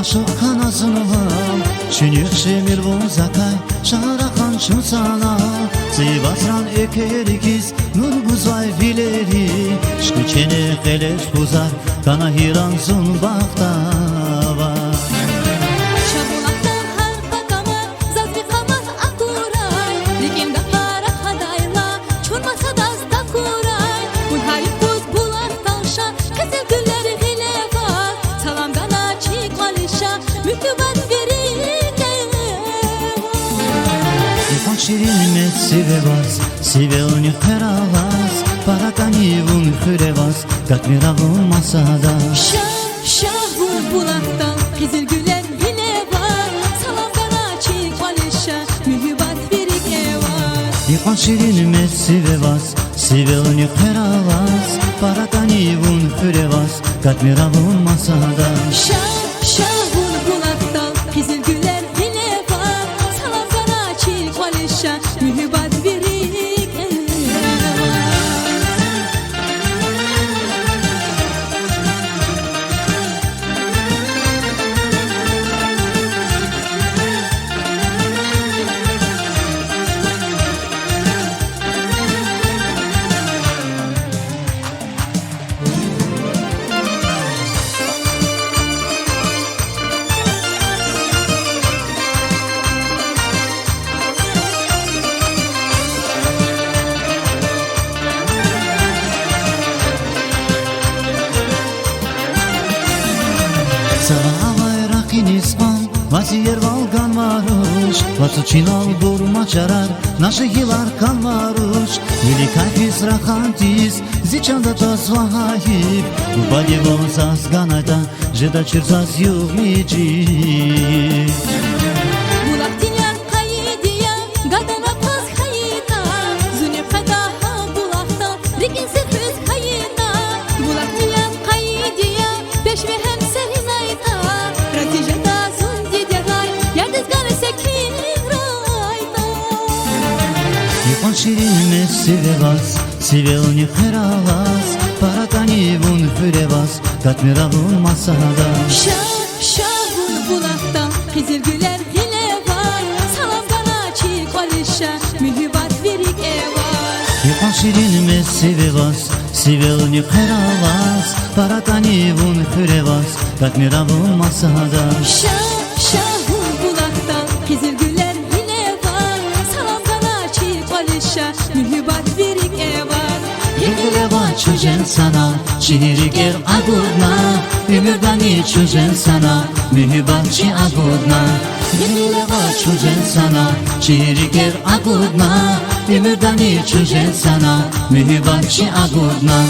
aşık kanasını ham Şünük şemir bozakay şarakan şımsana Zivasran eker ikiz nur buzay fileri Şkı çene keleş buzar kana hiran sun baktava Şirin sevevas, seveoni feravas, parakani vun hürevas, katmiravun masada. Şahur bulaktan Kızıl gülen bile var. Salam bana çiğ kalışa mühübat verik evar. İkon şirin sevevas, seveoni feravas, parakani vun hürevas, katmiravun masada. Şahur bulaktan Kızıl gülen bile var. Salam bana çiğ kalışa mühübat verik evar. Sava rakinispan, vaziyer valgan varuş, vasu çinal burma çarar, naşı hilar kan varuş. Yeli kayfis rakantis, ziçanda tas vahayip, ubali vonsas ganayta, jeda çirzas yumici. Ikon şirin sevevas, seveoni feravas, parakani vun hürevas, katmiravun masada. Şahur bulaktan Kızıl güler hile var. Salam bana çiğ kalışa mühübat verik evar. Ikon şirin sevevas, seveoni feravas, parakani vun hürevas, katmiravun masada. Şahur bulaktan Kızıl güler hile var. Salam bana çiğ kalışa mühübat verik evar. Yegleva çözen sana, şiiri ger agudna, ömürdani çözen sana, mühübatçı agudna. Yegleva çözen sana, şiiri ger agudna, ömürdani çözen sana, mühübatçı agudna.